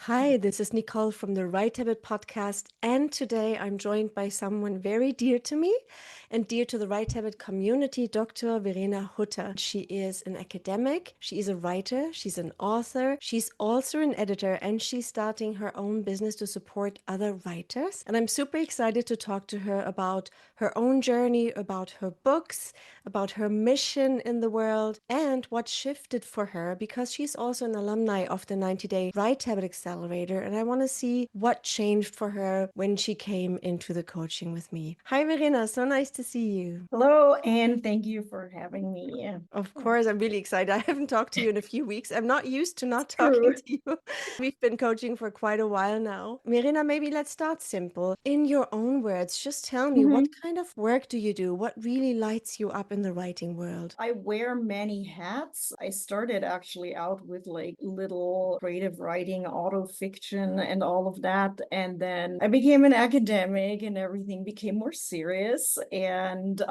Hi, this is Nicole from the Write Habit podcast, and today I'm joined by someone very dear to me and dear to the Write Habit community, Dr. Verena Hutter. She is an academic, she is a writer, she's an author, she's also an editor, and she's starting her own business to support other writers. And I'm super excited to talk to her about her own journey, about her books, about her mission in the world, and what shifted for her because she's also an alumni of the 90-day Write Habit Accelerator. And I want to see what changed for her when she came into the coaching with me. Hi, Verena. So nice to see you. Hello, and thank you for having me. Of course, I'm really excited. I haven't talked to you in a few weeks. I'm not used to not talking True. to you. We've been coaching for quite a while now. Verena, maybe let's start simple. In your own words, just tell me, what Mhm. kind of work do you do? What really lights you up in the writing world? I wear many hats. I started actually out with like little creative writing, auto fiction, and all of that. And then I became an academic and everything became more serious. And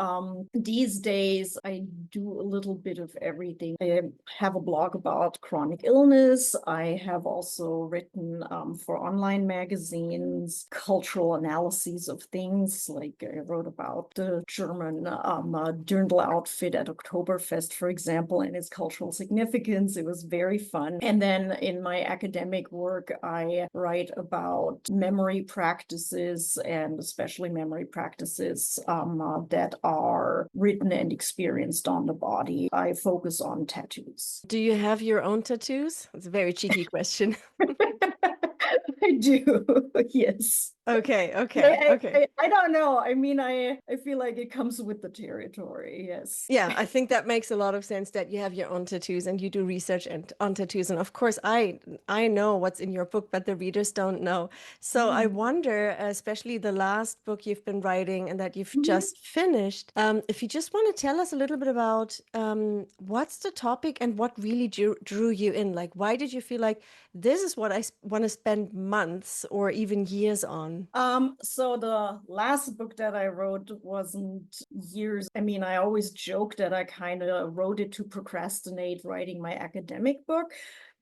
these days I do a little bit of everything. I have a blog about chronic illness. I have also written for online magazines, cultural analyses of things. Like I wrote about the German dirndl outfit at Oktoberfest, for example, and its cultural significance. It was very fun. And then in my academic work, I write about memory practices and especially memory practices that are written and experienced on the body. I focus on tattoos. Do you have your own tattoos? It's a very cheeky question. I do, yes. Okay, But okay, okay. I don't know. I mean, I feel like it comes with the territory. Yes. Yeah, I think that makes a lot of sense that you have your own tattoos and you do research and on tattoos. And of course, I know what's in your book, but the readers don't know. So I Mm. wonder, especially the last book you've been writing and that you've Mhm. just finished, if you just want to tell us a little bit about what's the topic and what really drew you in. Like, why did you feel like this is what I want to spend months or even years on? So the last book that I wrote wasn't years. I mean, I always joke that I kind of wrote it to procrastinate writing my academic book.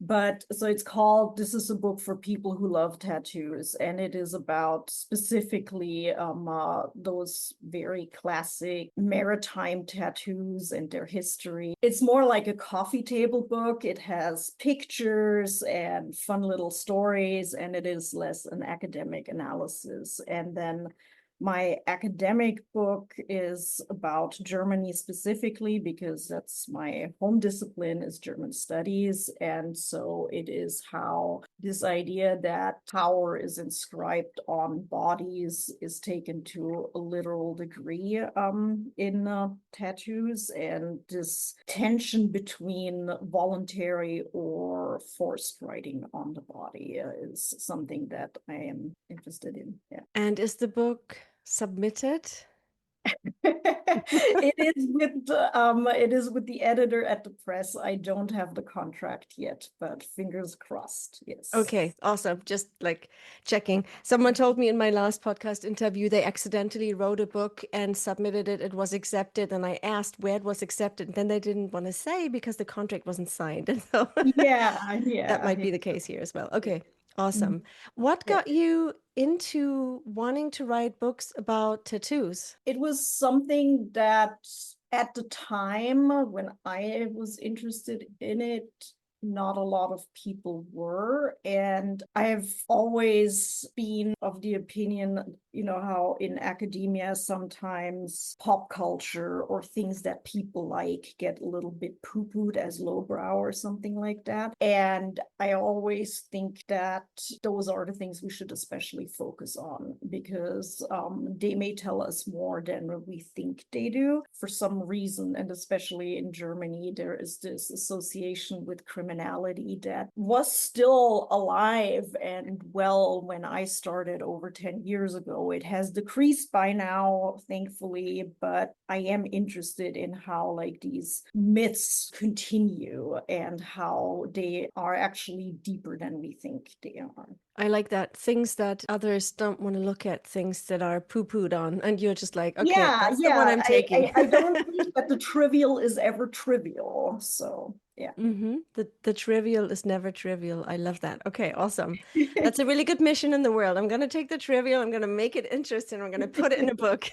But so it's called This is a Book for People Who Love Tattoos, and it is about specifically those very classic maritime tattoos and their history. It's more like a coffee table book. It has pictures and fun little stories, and it is less an academic analysis. And then my academic book is about Germany specifically because that's my home discipline is German studies. And so it is how this idea that power is inscribed on bodies is taken to a literal degree in tattoos, and this tension between voluntary or forced writing on the body is something that I am interested in. Yeah. And is the book submitted? It is with the editor at the press. I don't have the contract yet, but fingers crossed. Yes. Okay, awesome. Just like checking. Someone told me in my last podcast interview they accidentally wrote a book and submitted it. It was accepted, and I asked where it was accepted. And then they didn't want to say because the contract wasn't signed. And so Yeah, that yeah, might be the case here as well. Okay, Mhm. awesome. What Yeah. got you into wanting to write books about tattoos? It was something that at the time when I was interested in it, not a lot of people were. And I've always been of the opinion, how in academia sometimes pop culture or things that people like get a little bit poo-pooed as lowbrow or something like that. And I always think that those are the things we should especially focus on because they may tell us more than we think they do for some reason. And especially in Germany, there is this association with criminality that was still alive and well when I started over 10 years ago. It has decreased by now, thankfully, but I am interested in how like these myths continue and how they are actually deeper than we think they are. I like that. Things that others don't want to look at, things that are poo-pooed on, and you're just like, okay, Yeah, that's the one yeah. I'm I, taking. I, I don't think that the trivial is ever trivial. So yeah. The trivial is never trivial. I love that. Okay, awesome. That's a really good mission in the world. I'm going to take the trivial, I'm going to make it interesting, I'm going to put it in a book.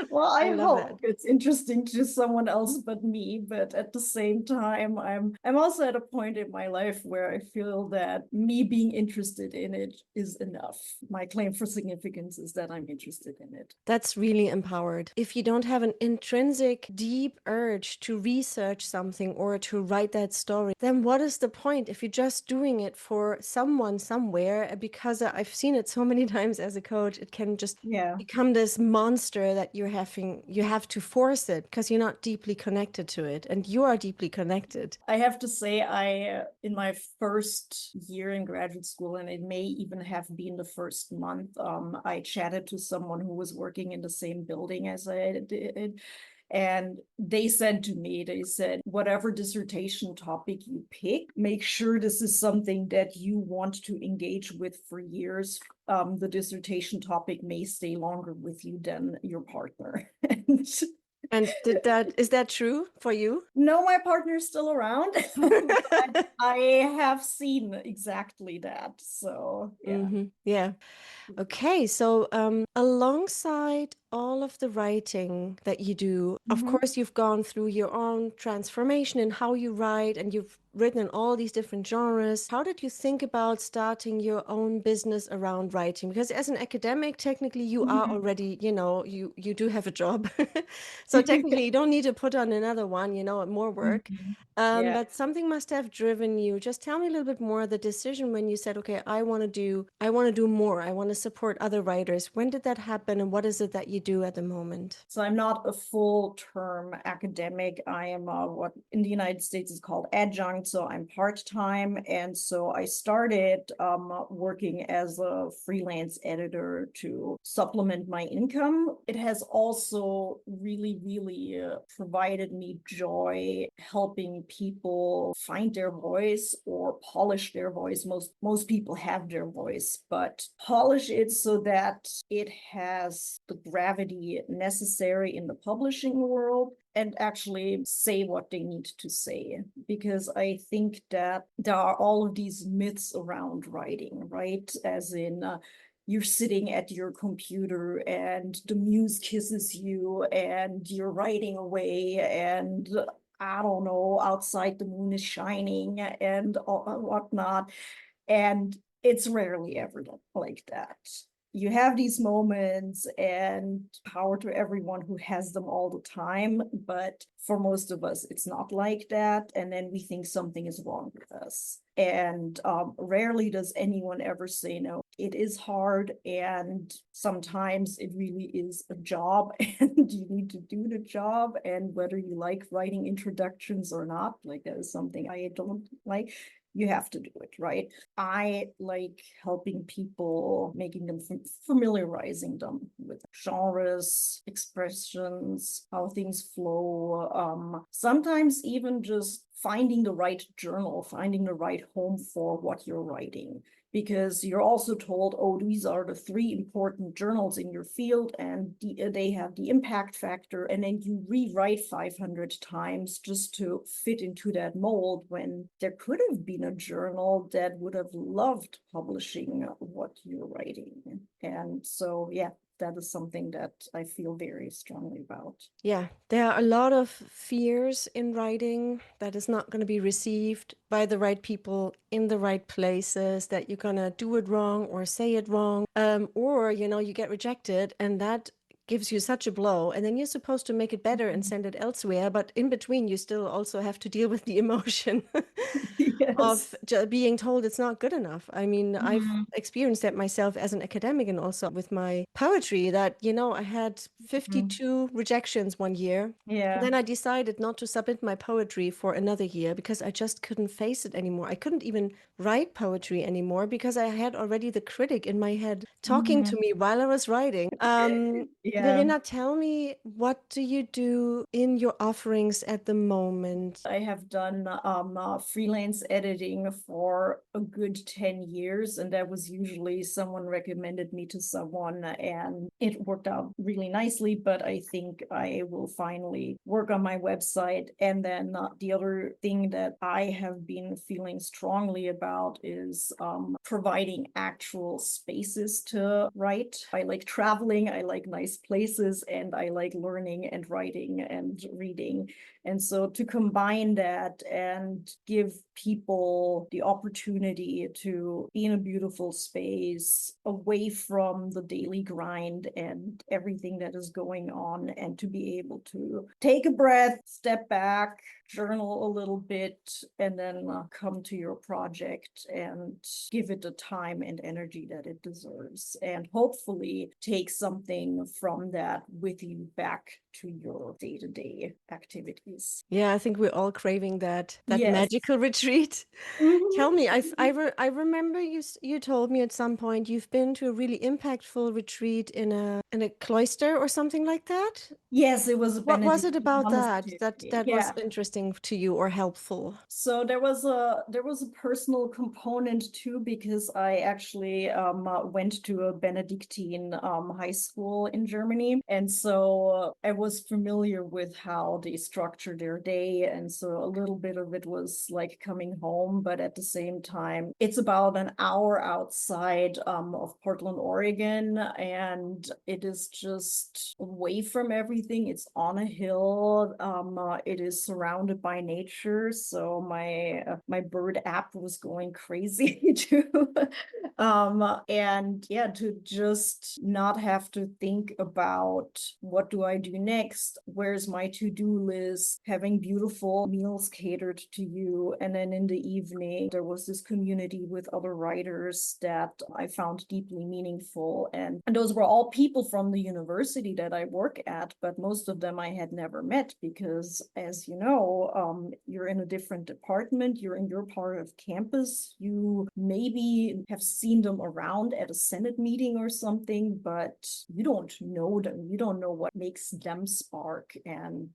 Well, I I love that. hope it's interesting to someone else but me. But at the same time, I'm also at a point in my life where I feel that me being interested in it is enough. My claim for significance is that I'm interested in it. That's really empowered. If you don't have an intrinsic, deep urge to research something or to write that story, then what is the point if you're just doing it for someone somewhere? Because I've seen it so many times as a coach, it can just Yeah. become this monster that you have to force it because you're not deeply connected to it, and you are deeply connected. I have to say, in my first year in graduate school, and it may even have been the first month, I chatted to someone who was working in the same building as I did. And they said to me, they said, whatever dissertation topic you pick, make sure this is something that you want to engage with for years. The dissertation topic may stay longer with you than your partner. And And is that true for you? no, my partner's still around, but I have seen exactly that. So yeah. Yeah. Okay, so alongside all of the writing that you do, of Mhm. course, you've gone through your own transformation in how you write, and you've written in all these different genres. How did you think about starting your own business around writing? Because as an academic, technically, you are Mhm. already, you do have a job. So technically, you don't need to put on another one, more work. Mhm. Yeah. But something must have driven you. Just tell me a little bit more the decision when you said, okay, I want to do more. I want to support other writers. When did that happen, and what is it that you do at the moment? So I'm not a full-term academic. I am what in the United States is called adjunct. So I'm part-time. And so I started working as a freelance editor to supplement my income. It has also really, really provided me joy helping people find their voice or polish their voice. Most people have their voice, but polish it so that it has the gravity necessary in the publishing world and actually say what they need to say. Because I think that there are all of these myths around writing, right? As in, you're sitting at your computer and the muse kisses you and you're writing away and I don't know, outside the moon is shining and whatnot. And it's rarely ever like that. You have these moments, and power to everyone who has them all the time. But for most of us, it's not like that. And then we think something is wrong with us. And rarely does anyone ever say no. It is hard, and sometimes it really is a job, and you need to do the job. And whether you like writing introductions or not, like that is something I don't like, you have to do it, right? I like helping people, making them familiarizing them with genres, expressions, how things flow. Sometimes even just finding the right journal, finding the right home for what you're writing, because you're also told, oh, these are the 3 important journals in your field and they have the impact factor. And then you rewrite 500 times just to fit into that mold when there could have been a journal that would have loved publishing what you're writing. And so, yeah, that is something that I feel very strongly about. Yeah, there are a lot of fears in writing that is not going to be received by the right people in the right places, that you're going to do it wrong or say it wrong, or, you get rejected, and that gives you such a blow. And then you're supposed to make it better and send it elsewhere. But in between, you still also have to deal with the emotion Yes. of being told it's not good enough. I mean, I've Mhm. experienced that myself as an academic and also with my poetry that, I had Mhm. 52 rejections one year. And Yeah. then I decided not to submit my poetry for another year because I just couldn't face it anymore. I couldn't even write poetry anymore because I had already the critic in my head talking to Mhm. me while I was writing. Yeah. Verena, tell me, what do you do in your offerings at the moment? I have done freelance editing for a good 10 years, and that was usually someone recommended me to someone, and it worked out really nicely. But I think I will finally work on my website. And then the other thing that I have been feeling strongly about is providing actual spaces to write. I like traveling, I like nice places, and I like learning and writing and reading. And so to combine that and give people the opportunity to be in a beautiful space away from the daily grind and everything that is going on, and to be able to take a breath, step back, journal a little bit, and then come to your project and give it the time and energy that it deserves. And hopefully take something from that with you back to your day-to-day activities. Yeah, I think we're all craving that Yes. magical retreat. Tell me, Mhm. I remember you told me at some point you've been to a really impactful retreat in a cloister or something like that. Yes, it was a What was it Benedictine about monastery. that was Yeah. interesting to you or helpful? So there was a personal component too, because I actually went to a Benedictine high school in Germany, and so I was familiar with how they structure their day, and so a little bit of it was like coming home, but at the same time, it's about an hour outside of Portland, Oregon, and it is just away from everything. It's on a hill. It is surrounded by nature, so my bird app was going crazy too. And yeah, to just not have to think about what do I do next? Where's my to-do list? Having beautiful meals catered to you. And then in the evening, there was this community with other writers that I found deeply meaningful. And those were all people from the university that I work at, but most of them I had never met because, as you know, you're in a different department, you're in your part of campus, you maybe have seen them around at a Senate meeting or something, but you don't know them. You don't know what makes them spark and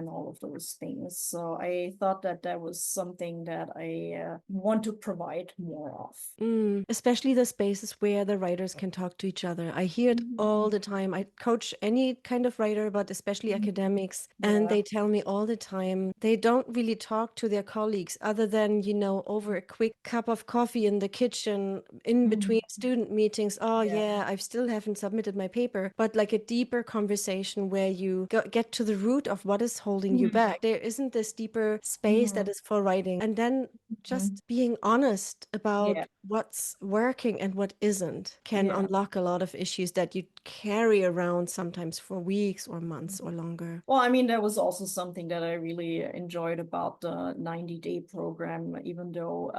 all of those things. So I thought that that was something that I want to provide more of. Especially the spaces where the writers can talk to each other. I hear it all the time. I coach any kind of writer, but especially academics, and Yeah. they tell me all the time they don't really talk to their colleagues other than, over a quick cup of coffee in the kitchen in between student meetings. Oh, Yeah. yeah, I still haven't submitted my paper, but like a deeper conversation where you get to the root of what is holding you back. There isn't this deeper space that is for writing. And then just being honest about Yeah. what's working and what isn't can Yeah. unlock a lot of issues that you carry around sometimes for weeks or months or longer. Well, I mean, that was also something that I really enjoyed about the 90-day program, even though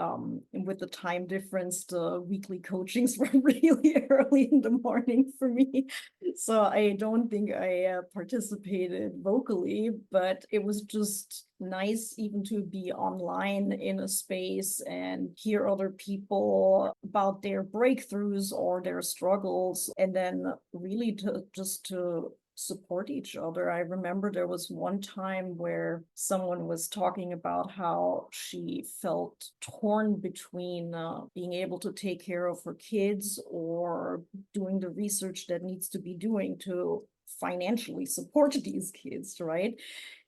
with the time difference, the weekly coachings were really early in the morning for me. So I don't think I participated vocally, but it was just nice even to be online in a space and hear other people about their breakthroughs or their struggles, and then really to just to support each other. I remember there was one time where someone was talking about how she felt torn between being able to take care of her kids or doing the research that needs to be doing to financially support these kids, right?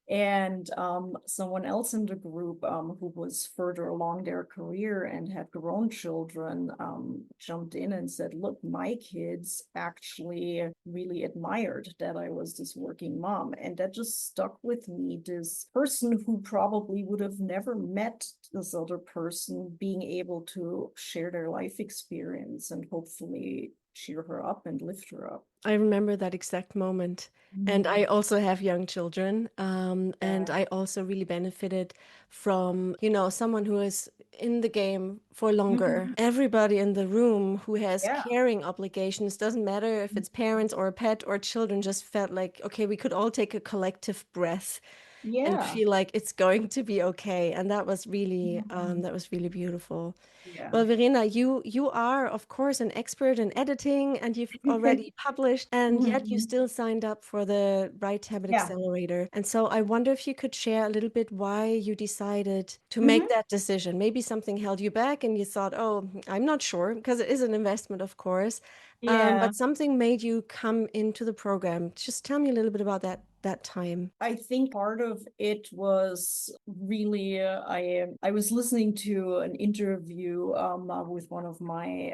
And someone else in the group who was further along their career and had grown children jumped in and said, look, my kids actually really admired that I was this working mom. And that just stuck with me. This person who probably would have never met this other person being able to share their life experience and hopefully cheer her up and lift her up. I remember that exact moment. And I also have young children. And Yeah. I also really benefited from, someone who is in the game for longer. Everybody in the room who has Yeah. caring obligations, doesn't matter if it's parents or a pet or children, just felt like, okay, we could all take a collective breath and Yeah. feel like it's going to be okay. And Mhm. that was really beautiful. Yeah. Well, Verena, you are, of course, an expert in editing and you've already published, and yet you Mhm. still signed up for the Write Habit Yeah. Accelerator. And so I wonder if you could share a little bit why you decided to make Mhm. that decision. Maybe something held you back and you thought, oh, I'm not sure, because it is an investment, of course. Yeah. But something made you come into the program. Just tell me a little bit about that time. I think part of it was really I was listening to an interview with one of my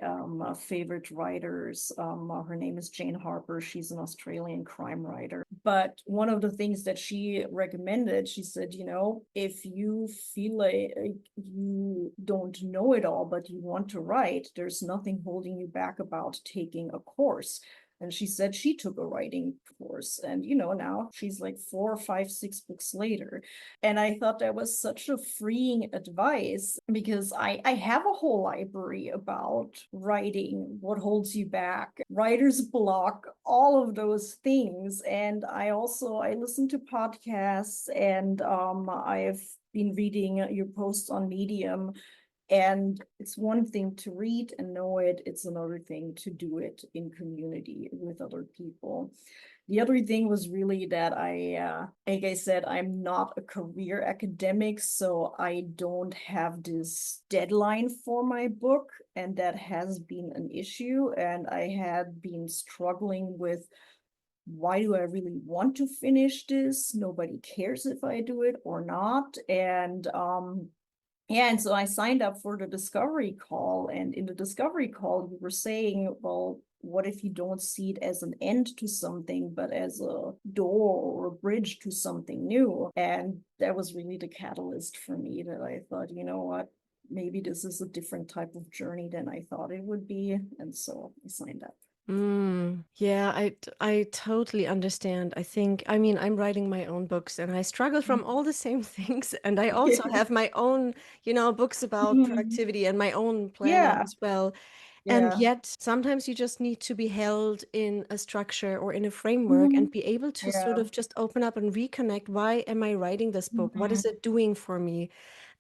favorite writers. Her name is Jane Harper. She's an Australian crime writer. But one of the things that she recommended, she said, you know, if you feel like you don't know it all, but you want to write, there's nothing holding you back about taking a course. And she said she took a writing course. And, you know, now she's like 4, 5, 6 books later. And I thought that was such a freeing advice because I have a whole library about writing, what holds you back, writer's block, all of those things. And I listen to podcasts and I've been reading your posts on Medium, and it's one thing to read and know it, it's another thing to do it in community with other people. The other thing was really that like I said, I'm not a career academic, so I don't have this deadline for my book, and that has been an issue. And I had been struggling with, why do I really want to finish this? Nobody cares if I do it or not. And so I signed up for the discovery call. And in the discovery call, you were saying, well, what if you don't see it as an end to something, but as a door or a bridge to something new? And that was really the catalyst for me, that I thought, you know what, maybe this is a different type of journey than I thought it would be. And so I signed up. Yeah, I totally understand. I mean, I'm writing my own books and I struggle from all the same things. And I also have my own, books about productivity and my own planning Yeah, as well. And yeah. yet, sometimes you just need to be held in a structure or in a framework and Mhm. be able to sort Yeah. of just open up and reconnect. Why am I writing this book? What is Mhm. it doing for me?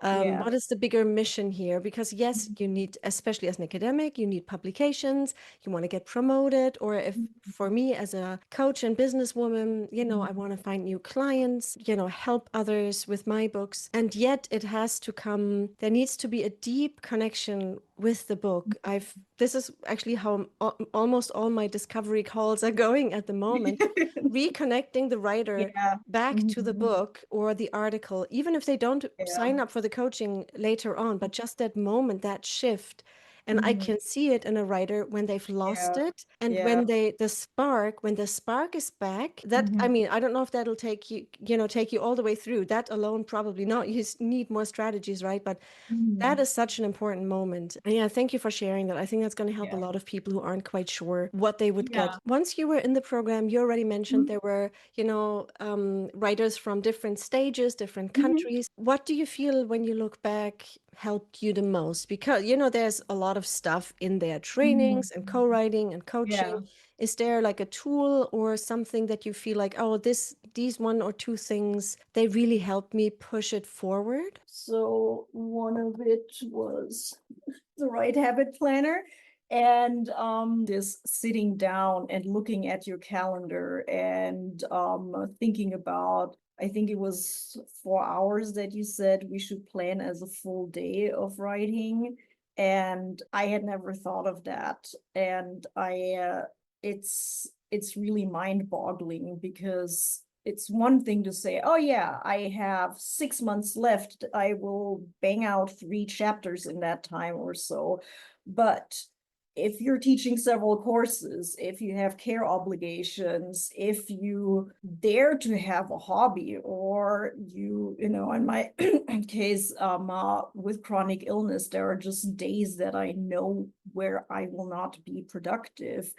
Yeah. What is the bigger mission here? Because yes, you need, especially as an academic, you need publications, you want to get promoted, or if for me as a coach and businesswoman, I want to find new clients, help others with my books. And yet it has to come, there needs to be a deep connection with the book. This is actually how almost all my discovery calls are going at the moment, reconnecting the writer Yeah. back to the Mhm. book or the article, even if they don't Yeah. sign up for the coaching later on, but just that moment, that shift. And I Mhm. can see it in a writer when they've lost Yeah. it. And Yeah. when the spark is back, I Mhm. mean, I don't know if that'll take you all the way through. That alone, probably not. You need more strategies, right? But that Mhm. is such an important moment. And yeah, thank you for sharing that. I think that's going to help a Yeah. lot of people who aren't quite sure what they would get. Yeah. Once you were in the program, you already mentioned Mhm. there were, writers from different stages, different Mhm. countries. What do you feel when you look back helped you the most? Because, there's a lot of stuff in there, Mhm. trainings and co-writing and coaching. Yeah. Is there like a tool or something that you feel like, oh, these one or two things, they really helped me push it forward? So one of it was the Write Habit Planner, and this sitting down and looking at your calendar and thinking about, I think it was 4 hours that you said we should plan as a full day of writing, and I had never thought of that. And it's really mind-boggling, because it's one thing to say, oh yeah, I have 6 months left, I will bang out 3 chapters in that time or so. But if you're teaching several courses, if you have care obligations, if you dare to have a hobby, or in my case, with chronic illness, there are just days that I know where I will not be productive.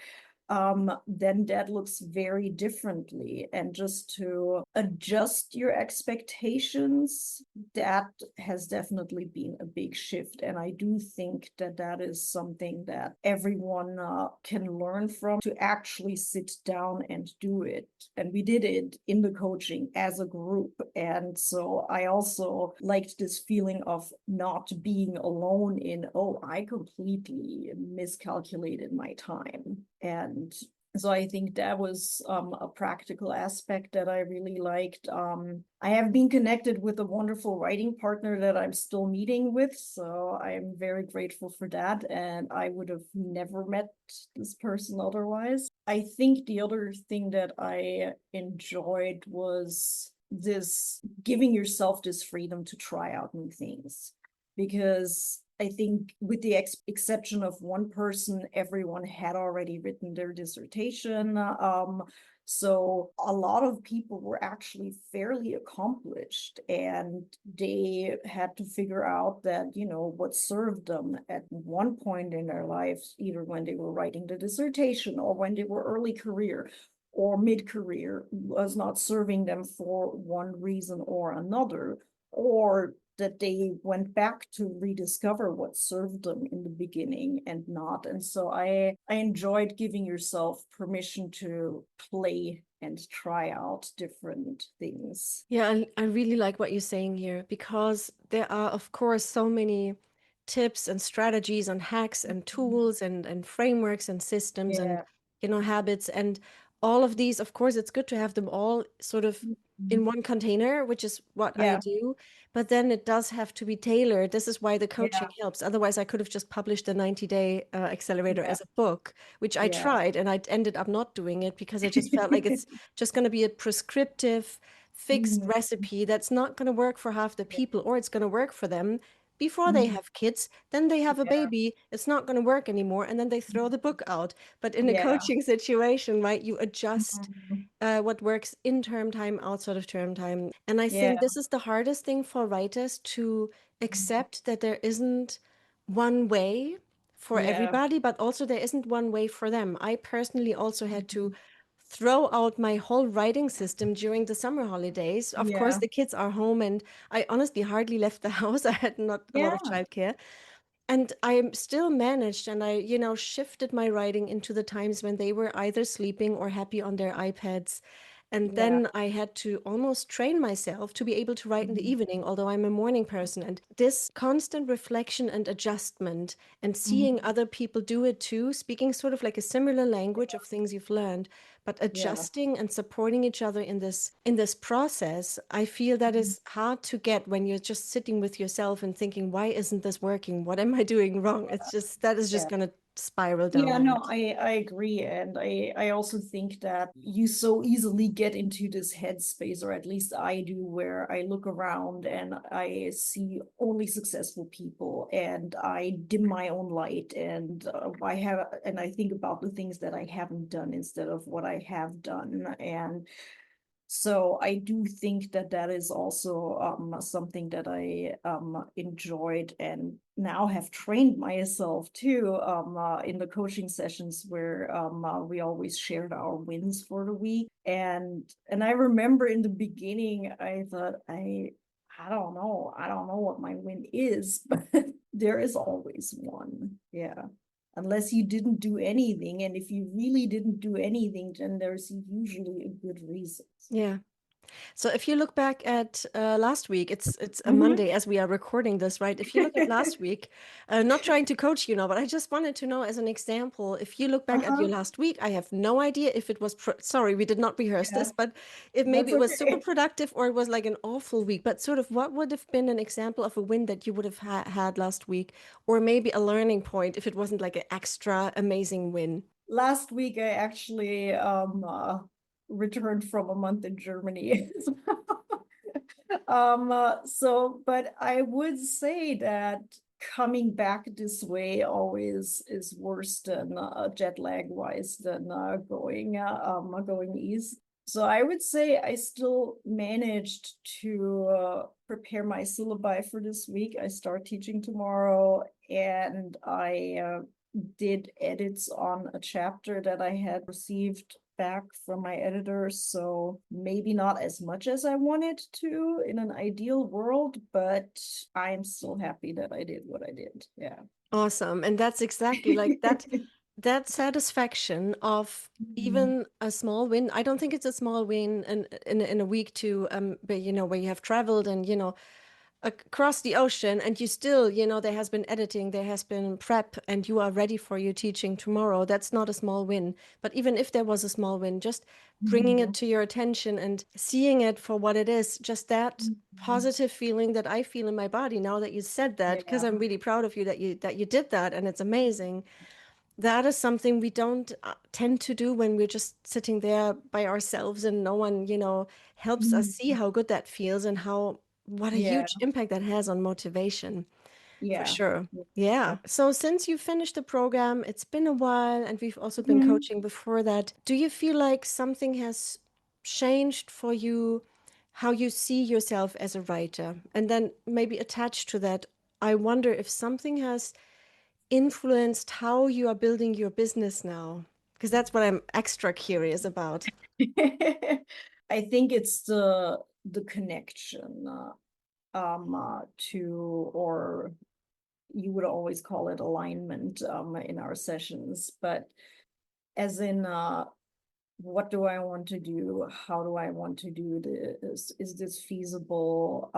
then that looks very differently. And just to adjust your expectations, that has definitely been a big shift. And I do think that that is something that everyone can learn from, to actually sit down and do it. And we did it in the coaching as a group. And so I also liked this feeling of not being alone in, oh, I completely miscalculated my time. And so I think that was a practical aspect that I really liked. I have been connected with a wonderful writing partner that I'm still meeting with, so I'm very grateful for that. And I would have never met this person otherwise. I think the other thing that I enjoyed was this giving yourself this freedom to try out new things, because I think with the exception of one person, everyone had already written their dissertation. So a lot of people were actually fairly accomplished, and they had to figure out that, what served them at one point in their lives, either when they were writing the dissertation or when they were early career or mid-career, was not serving them for one reason or another, or that they went back to rediscover what served them in the beginning and not. And so I enjoyed giving yourself permission to play and try out different things. Yeah, I really like what you're saying here, because there are, of course, so many tips and strategies and hacks and tools and frameworks and systems and, Yeah. habits. And all of these, of course, it's good to have them all sort of in one container, which is what I Yeah. do. But then it does have to be tailored. This is why the coaching Yeah. helps. Otherwise, I could have just published the 90-day accelerator Yeah. as a book, which I Yeah. tried, and I ended up not doing it because I just felt like it's just going to be a prescriptive fixed Mhm. recipe that's not going to work for half the Yeah. people, or it's going to work for them before they Mhm. have kids, then they have a Yeah. baby, it's not going to work anymore, and then they throw the book out. But in a Yeah. coaching situation, right, you adjust Mhm. what works in term time, outside of term time. And I think Yeah. this is the hardest thing for writers, to accept that there isn't one way for Yeah. everybody, but also there isn't one way for them. I personally also had to throw out my whole writing system during the summer holidays. Of course, Yeah. the kids are home, and I honestly hardly left the house. I had not a lot of Yeah. childcare. And I still managed, and I, shifted my writing into the times when they were either sleeping or happy on their iPads. And Yeah. then I had to almost train myself to be able to write in the Mhm. evening, although I'm a morning person. And this constant reflection and adjustment and seeing Mhm. other people do it too, speaking sort of like a similar language of things you've learned, but Yeah. adjusting and supporting each other in this process, I feel that Mhm. is hard to get when you're just sitting with yourself and thinking, why isn't this working? What am I doing wrong? It's just that is just Yeah. going to spiral Yeah, no, downwards. I agree. And I also think that you so easily get into this headspace, or at least I do, where I look around and I see only successful people and I dim my own light, and I think about the things that I haven't done instead of what I have done. And so I do think that that is also something that I enjoyed and now have trained myself too, in the coaching sessions where we always shared our wins for the week. And I remember in the beginning, I thought, I don't know what my win is, but there is always one. Yeah. Unless you didn't do anything. And if you really didn't do anything, then there's usually a good reason. Yeah. So if you look back at last week, it's a Mhm. Monday as we are recording this, right? If you look at last week, not trying to coach you now, but I just wanted to know as an example, if you look back at your Uh-huh. last week, I have no idea if it was, sorry, we did not rehearse Yeah, this, but if maybe that's it was super okay. productive or it was like an awful week, but sort of what would have been an example of a win that you would have had last week, or maybe a learning point if it wasn't like an extra amazing win? Last week I actually returned from a month in Germany. But I would say that coming back this way always is worse than jet lag wise than going east. So I would say I still managed to prepare my syllabi for this week. I start teaching tomorrow, and I did edits on a chapter that I had received back from my editor. So maybe not as much as I wanted to in an ideal world, but I'm still happy that I did what I did. Yeah. Awesome. And that's exactly like that, that satisfaction of Mhm. even a small win. I don't think it's a small win in a week to but you know, where you have traveled and you know across the ocean and you still, you know, there has been editing, there has been prep, and you are ready for your teaching tomorrow. That's not a small win. But even if there was a small win, just bringing it Mhm. to your attention and seeing it for what it is, just that Mhm. positive feeling that I feel in my body now that you said that, because Yeah. I'm really proud of you that you did that, and it's amazing. That is something we don't tend to do when we're just sitting there by ourselves and no one, you know, helps us see Mhm. how good that feels and how what a Yeah. huge impact that has on motivation, for Yeah. sure. Yeah. Yeah. So since you finished the program, it's been a while and we've also been Mhm. coaching before that. Do you feel like something has changed for you, how you see yourself as a writer? And then maybe attached to that, I wonder if something has influenced how you are building your business now? Because that's what I'm extra curious about. I think it's the connection to, or you would always call it alignment in our sessions, but as in what do I want to do? How do I want to do this? Is this feasible?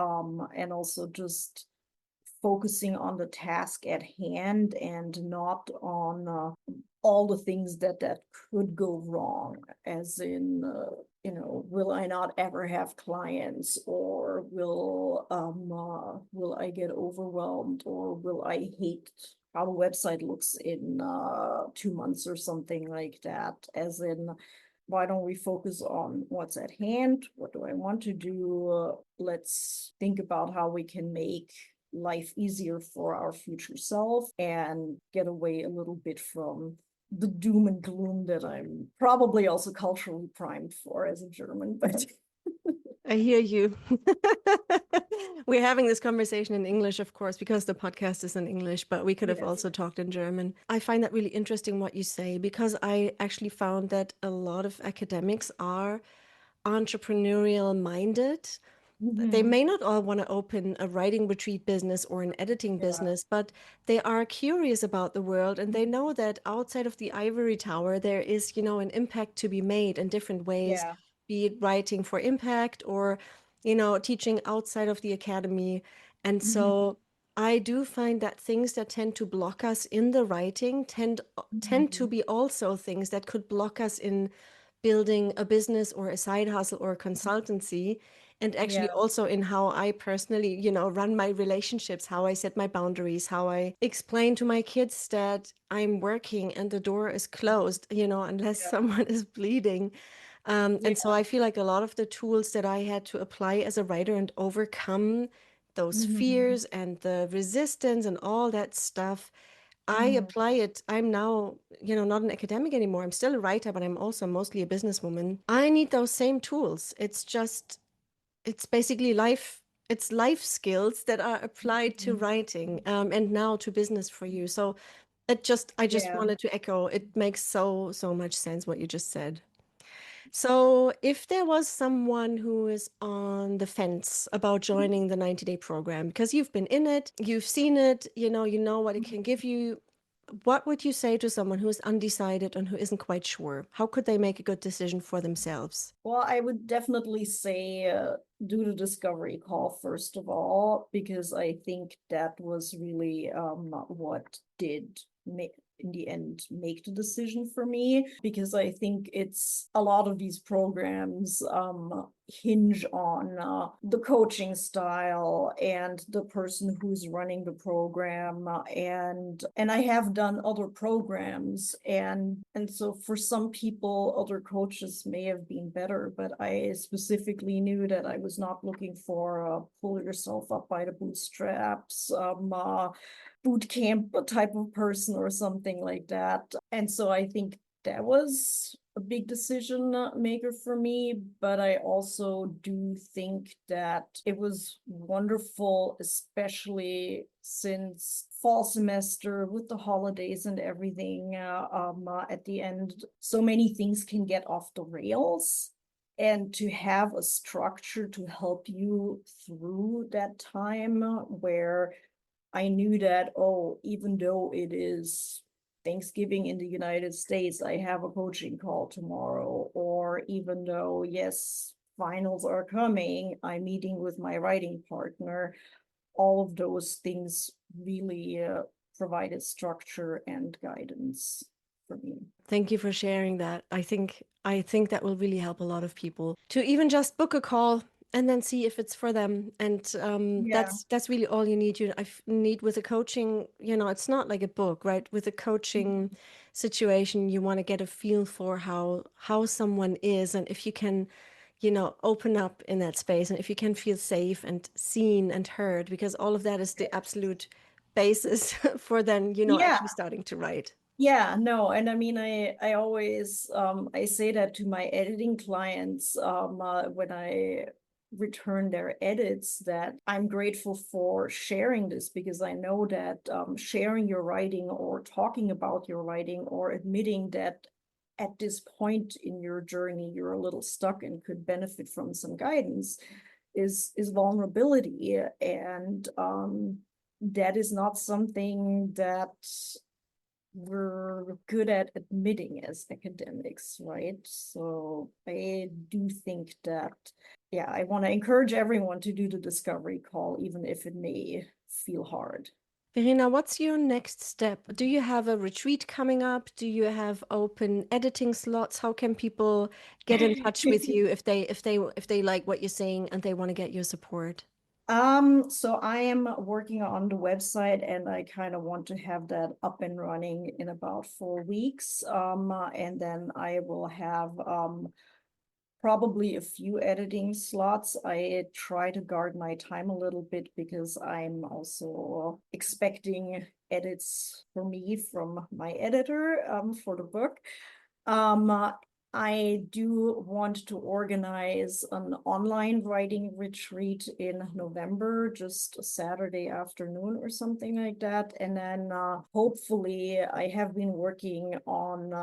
And also just focusing on the task at hand and not on all the things that could go wrong, as in will I not ever have clients, or will I get overwhelmed, or will I hate how the website looks in 2 months or something like that, as in why don't we focus on what's at hand? What do I want to do? Let's think about how we can make life easier for our future self and get away a little bit from the doom and gloom that I'm probably also culturally primed for as a German, but I hear you. We're having this conversation in English, of course, because the podcast is in English, but we could have yes. also talked in German. I find that really interesting what you say, because I actually found that a lot of academics are entrepreneurial minded. They Mm-hmm. may not all want to open a writing retreat business or an editing Yeah. business, but they are curious about the world and they know that outside of the ivory tower, there is, you know, an impact to be made in different ways, Yeah. be it writing for impact or, you know, teaching outside of the academy. And Mm-hmm. so I do find that things that tend to block us in the writing tend to Mm-hmm. be also things that could block us in building a business or a side hustle or a consultancy, and actually Yeah. also in how I personally, you know, run my relationships, how I set my boundaries, how I explain to my kids that I'm working and the door is closed, you know, unless Yeah. someone is bleeding. And so Yeah. I feel like a lot of the tools that I had to apply as a writer and overcome those Mm-hmm. fears and the resistance and all that stuff, I Mm-hmm. apply it. I'm now, you know, not an academic anymore. I'm still a writer, but I'm also mostly a businesswoman. I need those same tools. It's just, it's basically life. It's life skills that are applied to writing, and now to business for you. So I just Yeah. wanted to echo. It makes so much sense what you just said. So, if there was someone who is on the fence about joining the 90-day program, because you've been in it, you've seen it, you know what it can give you, what would you say to someone who is undecided and who isn't quite sure? How could they make a good decision for themselves? Well, I would definitely say do the discovery call first of all, because I think that was really what did make in the end make the decision for me, because I think it's a lot of these programs hinge on the coaching style and the person who's running the program, and I have done other programs, and so for some people other coaches may have been better, but I specifically knew that I was not looking for pull yourself up by the bootstraps boot camp type of person or something like that. And so I think that was a big decision maker for me, but I also do think that it was wonderful, especially since fall semester with the holidays and everything. At the end, so many things can get off the rails. And to have a structure to help you through that time where I knew that, oh, even though it is Thanksgiving in the United States, I have a coaching call tomorrow. Or even though, yes, finals are coming, I'm meeting with my writing partner. All of those things really provided structure and guidance for me. Thank you for sharing that. I think that will really help a lot of people to even just book a call and then see if it's for them. And Yeah. that's really all you need. Need with a coaching. It's not like a book, right? With a coaching situation, you want to get a feel for how someone is, and if you can, open up in that space, and if you can feel safe and seen and heard, because all of that is the absolute basis for then, Yeah. actually starting to write. Yeah, no, and I mean, I always I say that to my editing clients when I return their edits, that I'm grateful for sharing this, because I know that sharing your writing or talking about your writing or admitting that at this point in your journey you're a little stuck and could benefit from some guidance is vulnerability, and that is not something that we're good at admitting as academics, right? So I do think that, yeah, I want to encourage everyone to do the discovery call, even if it may feel hard. Verena, what's your next step? Do you have a retreat coming up? Do you have open editing slots? How can people get in touch with you if they like what you're saying and they want to get your support? So I am working on the website, and I kind of want to have that up and running in about 4 weeks. And then I will have probably a few editing slots. I try to guard my time a little bit because I'm also expecting edits for me from my editor for the book. Um, I do want to organize an online writing retreat in November, just a Saturday afternoon or something like that. And then hopefully, I have been working on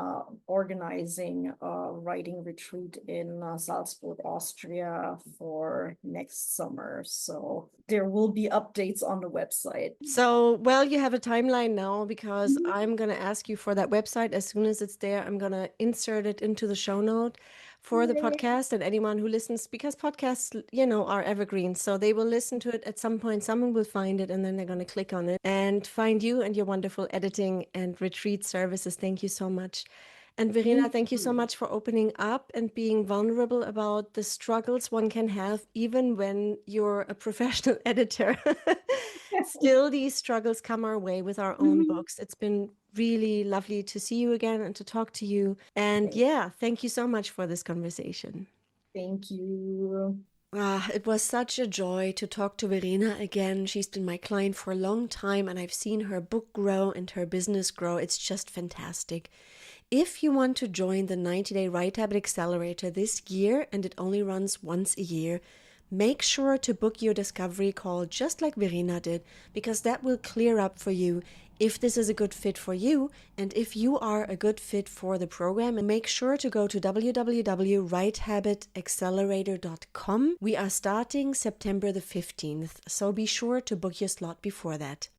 organizing a writing retreat in Salzburg, Austria for next summer. So there will be updates on the website. So, well, you have a timeline now because Mhm. I'm going to ask you for that website. As soon as it's there, I'm going to insert it into the show note for the Yay. podcast, and anyone who listens, because podcasts, are evergreen. So they will listen to it at some point. Someone will find it, and then they're going to click on it and find you and your wonderful editing and retreat services. Thank you so much. And Verena, Thank thank you so you. much for opening up and being vulnerable about the struggles one can have, even when you're a professional editor. Still, these struggles come our way with our own Mhm. books. It's been really lovely to see you again and to talk to you. And yeah, thank you so much for this conversation. Thank you. It was such a joy to talk to Verena again. She's been my client for a long time, and I've seen her book grow and her business grow. It's just fantastic. If you want to join the 90-day Write Habit Accelerator this year, and it only runs once a year, make sure to book your discovery call just like Verena did, because that will clear up for you if this is a good fit for you and if you are a good fit for the program. And make sure to go to www.writehabitaccelerator.com. We are starting September the 15th, so be sure to book your slot before that.